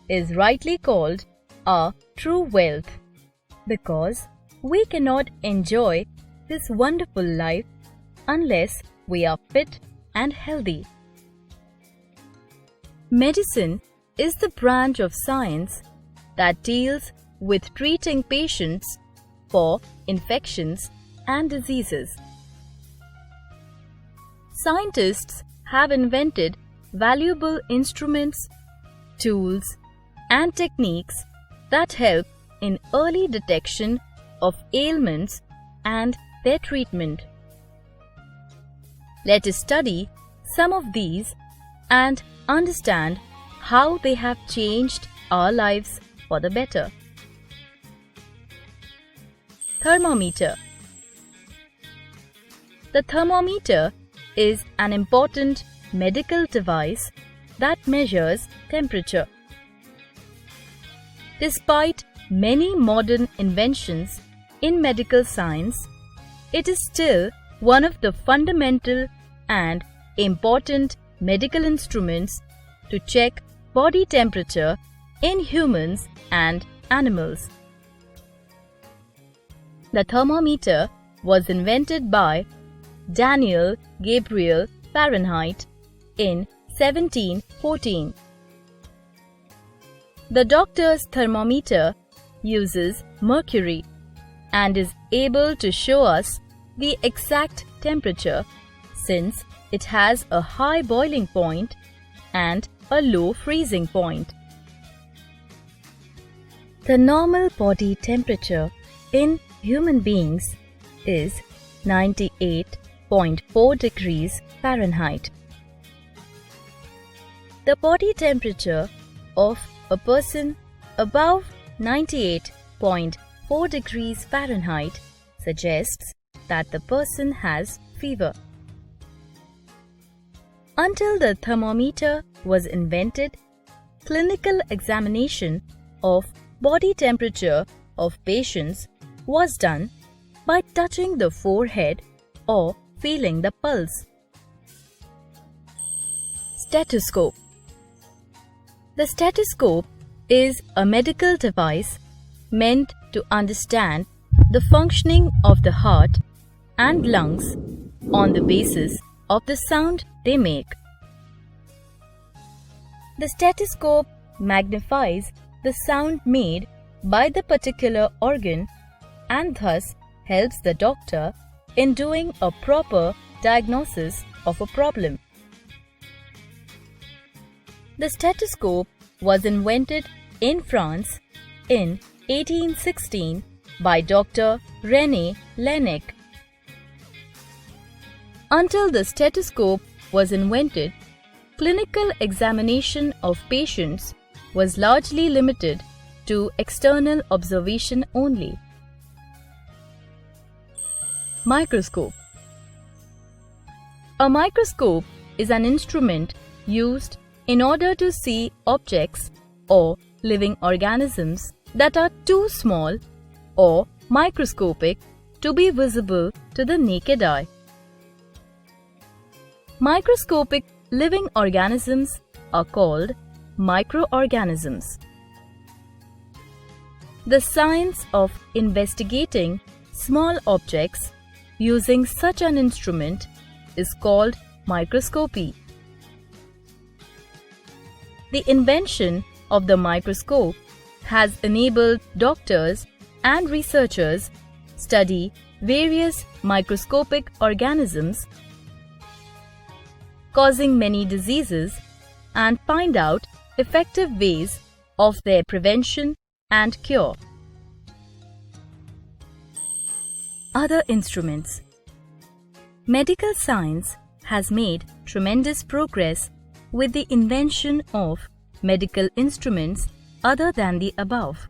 is rightly called our true wealth, because we cannot enjoy this wonderful life unless we are fit and healthy. Medicine is the branch of science that deals with treating patients for infections and diseases. Scientists have invented valuable instruments, tools, and techniques that help in early detection of ailments and their treatment. Let us study some of these and understand how they have changed our lives for the better. Thermometer. The thermometer is an important medical device that measures temperature. Despite many modern inventions in medical science, it is still one of the fundamental and important medical instruments to check body temperature in humans and animals. The thermometer was invented by Daniel Gabriel Fahrenheit in 1714. The doctor's thermometer uses mercury and is able to show us the exact temperature, since it has a high boiling point and a low freezing point. The normal body temperature in human beings is 98.4 degrees Fahrenheit. The body temperature of a person above 98.4 degrees Fahrenheit suggests that the person has fever. Until the thermometer was invented, clinical examination of body temperature of patients was done by touching the forehead or feeling the pulse. Stethoscope. The stethoscope is a medical device meant to understand the functioning of the heart and lungs on the basis of the sound they make. The stethoscope magnifies the sound made by the particular organ and thus helps the doctor in doing a proper diagnosis of a problem. The stethoscope was invented in France in 1816 by Dr. René Laennec. Until the stethoscope was invented, clinical examination of patients was largely limited to external observation only. Microscope. A microscope is an instrument used in order to see objects or living organisms that are too small or microscopic to be visible to the naked eye. Microscopic living organisms are called microorganisms. The science of investigating small objects using such an instrument is called microscopy. The invention of the microscope has enabled doctors and researchers study various microscopic organisms causing many diseases and find out effective ways of their prevention and cure. Other instruments. Medical science has made tremendous progress with the invention of medical instruments other than the above.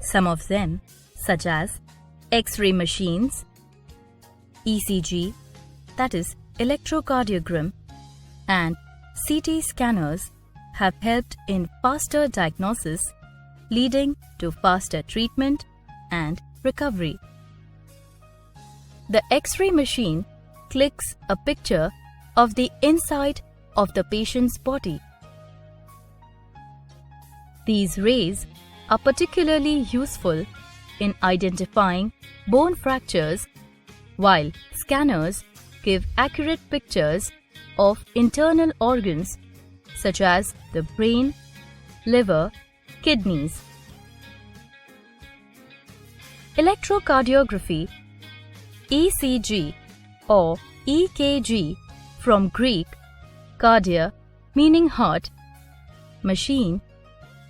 Some of them, such as X-ray machines, ECG, that is electrocardiogram, and CT scanners, have helped in faster diagnosis, leading to faster treatment and recovery. The X-ray machine clicks a picture of the inside of the patient's body. These rays are particularly useful in identifying bone fractures, while scanners give accurate pictures of internal organs such as the brain, liver, kidneys. Electrocardiography, ECG or EKG from Greek cardia meaning heart, machine,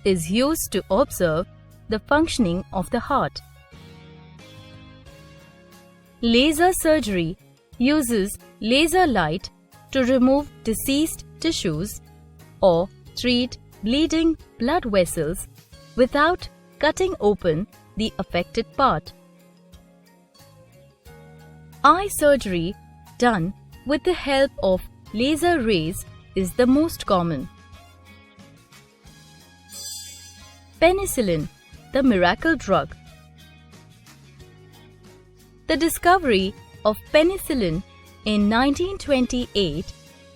is used to observe the functioning of the heart. Laser surgery uses laser light to remove diseased tissues or treat bleeding blood vessels without cutting open the affected part. Eye surgery done with the help of laser rays is the most common. Penicillin, the miracle drug. The discovery of penicillin in 1928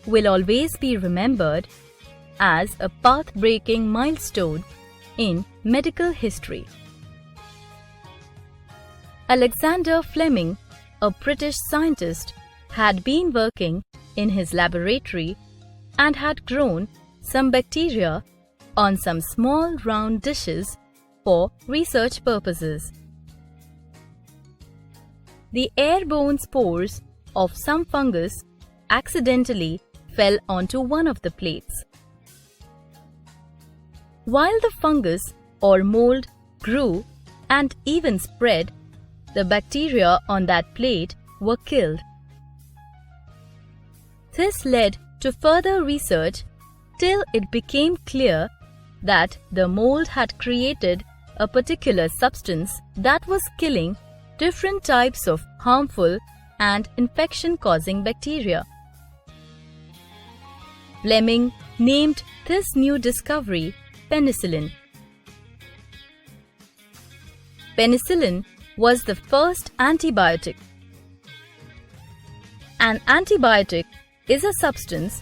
will always be remembered as a path-breaking milestone in medical history. Alexander Fleming, a British scientist, had been working in his laboratory and had grown some bacteria on some small round dishes for research purposes. The airborne spores of some fungus accidentally fell onto one of the plates. While the fungus or mold grew and even spread, the bacteria on that plate were killed. This led to further research till it became clear that the mold had created a particular substance that was killing different types of harmful and infection-causing bacteria. Fleming named this new discovery penicillin. Penicillin was the first antibiotic. An antibiotic is a substance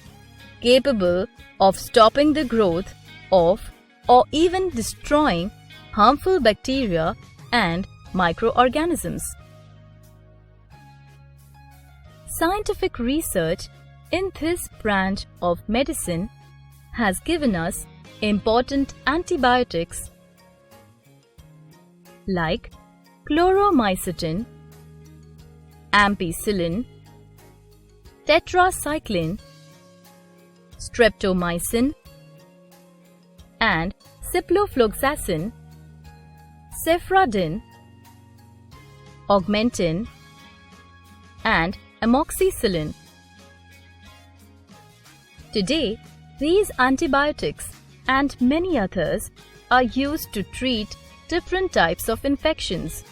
capable of stopping the growth of or even destroying harmful bacteria and microorganisms. Scientific research in this branch of medicine has given us important antibiotics like chloromycetin, ampicillin, tetracycline, streptomycin, and ciprofloxacin, cephradin, augmentin, and amoxicillin. Today, these antibiotics and many others are used to treat different types of infections.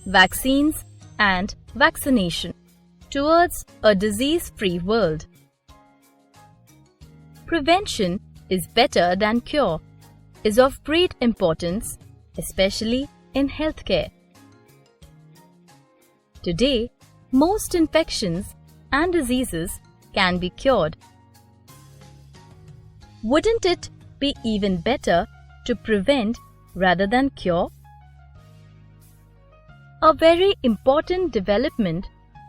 Vaccines and vaccination towards a disease-free world. Prevention is better than cure is of great importance, especially in healthcare. Today, most infections and diseases can be cured. Wouldn't it be even better to prevent rather than cure? A very important development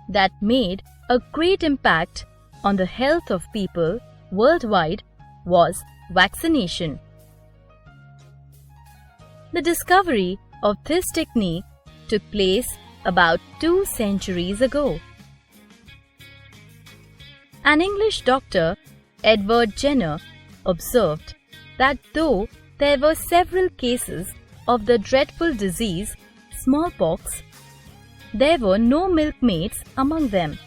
that made a great impact on the health of people worldwide was vaccination. The discovery of this technique took place about 2 centuries ago. An English doctor, Edward Jenner, observed that though there were several cases of the dreadful disease smallpox, there were no milkmaids among them.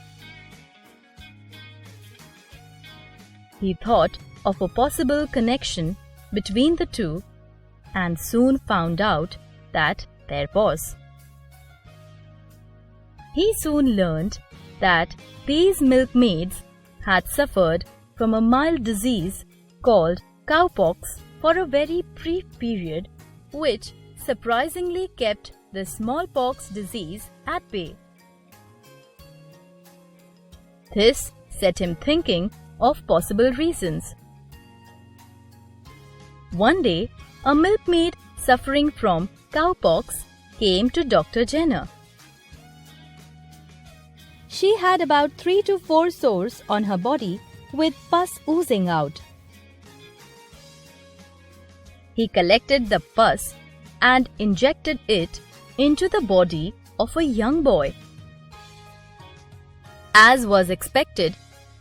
He thought of a possible connection between the two and soon found out that there was. He soon learned that these milkmaids had suffered from a mild disease called cowpox for a very brief period, which surprisingly kept the smallpox disease at bay. This set him thinking of possible reasons. One day, a milkmaid suffering from cowpox came to Dr. Jenner. She had about 3 to 4 sores on her body with pus oozing out. He collected the pus and injected it into the body of a young boy. As was expected,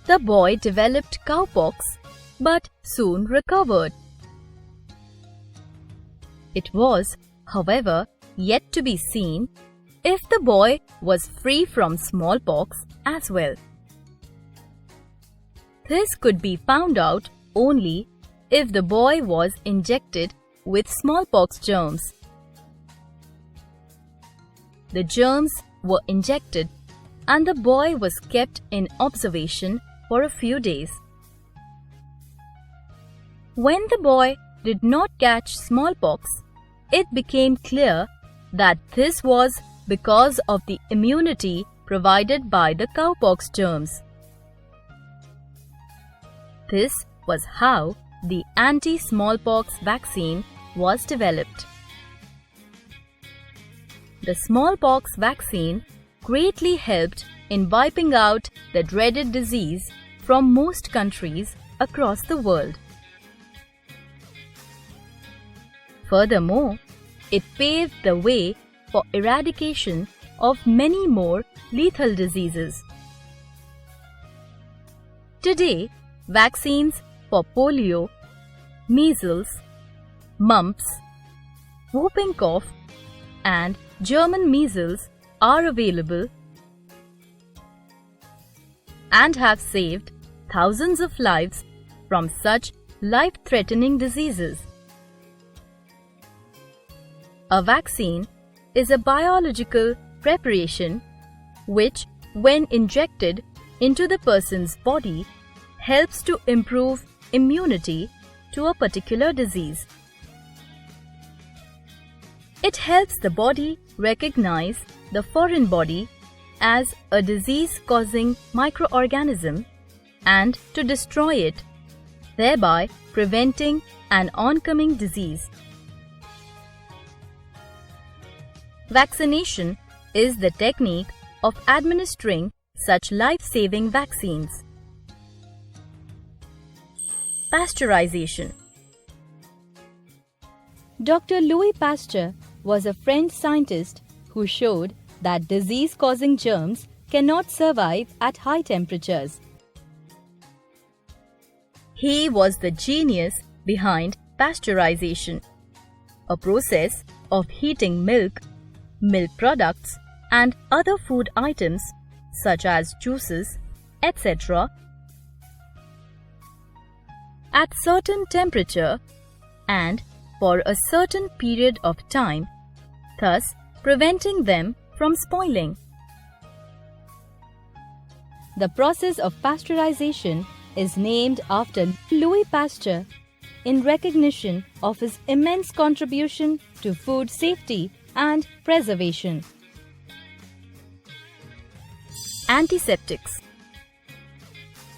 the boy developed cowpox but soon recovered. It was, however, yet to be seen if the boy was free from smallpox as well. This could be found out only if the boy was injected with smallpox germs. The germs were injected and the boy was kept in observation for a few days. When the boy did not catch smallpox, it became clear that this was because of the immunity provided by the cowpox germs. This was how the anti-smallpox vaccine was developed. The smallpox vaccine greatly helped in wiping out the dreaded disease from most countries across the world. Furthermore, it paved the way for eradication of many more lethal diseases. Today, vaccines for polio, measles, mumps, whooping cough, and German measles are available and have saved thousands of lives from such life-threatening diseases. A vaccine is a biological preparation which, when injected into the person's body, helps to improve immunity to a particular disease. It helps the body recognize the foreign body as a disease-causing microorganism and to destroy it, thereby preventing an oncoming disease. Vaccination is the technique of administering such life-saving vaccines. Pasteurization. Dr. Louis Pasteur was a French scientist who showed that disease-causing germs cannot survive at high temperatures. He was the genius behind pasteurization, a process of heating milk, milk products, and other food items such as juices, etc. at certain temperature and for a certain period of time, thus preventing them from spoiling. The process of pasteurization is named after Louis Pasteur in recognition of his immense contribution to food safety and preservation. Antiseptics.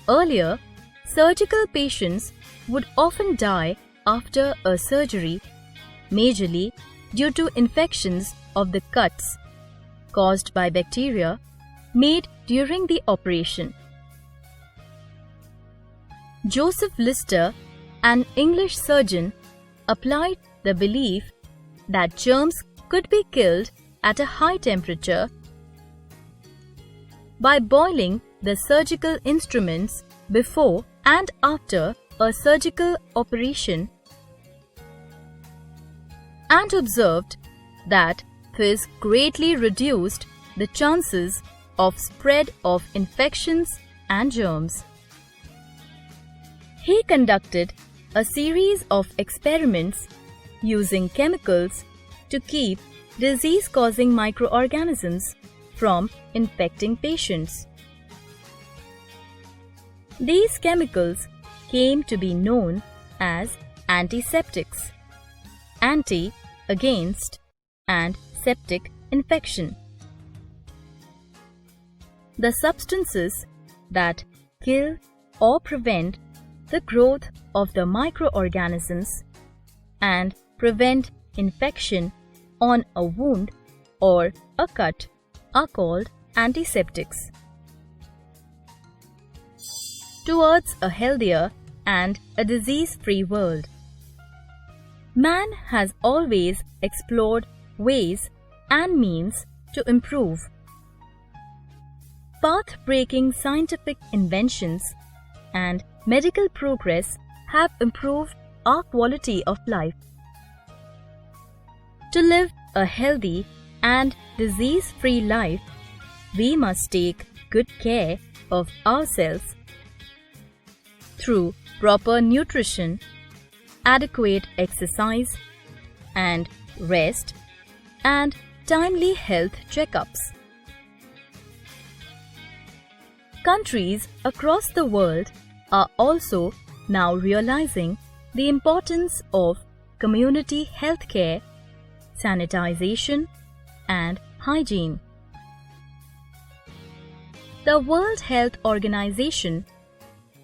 Earlier, surgical patients would often die after a surgery, majorly due to infections of the cuts caused by bacteria made during the operation. Joseph Lister, an English surgeon, applied the belief that germs could be killed at a high temperature by boiling the surgical instruments before and after a surgical operation, and observed that this greatly reduced the chances of spread of infections and germs. He conducted a series of experiments using chemicals to keep disease-causing microorganisms from infecting patients. These chemicals came to be known as antiseptics, anti against and septic infection. The substances that kill or prevent the growth of the microorganisms and prevent infection on a wound or a cut are called antiseptics. Towards a healthier and a disease-free world. Man has always explored ways and means to improve. Path-breaking scientific inventions and medical progress have improved our quality of life. To live a healthy and disease-free life, we must take good care of ourselves through proper nutrition, adequate exercise, and rest, and timely health checkups. Countries across the world are also now realizing the importance of community health care, sanitization, and hygiene. The World Health Organization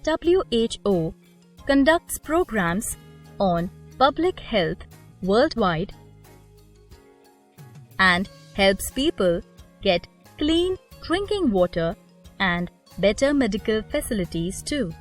(WHO) conducts programs on public health worldwide and helps people get clean drinking water and better medical facilities too.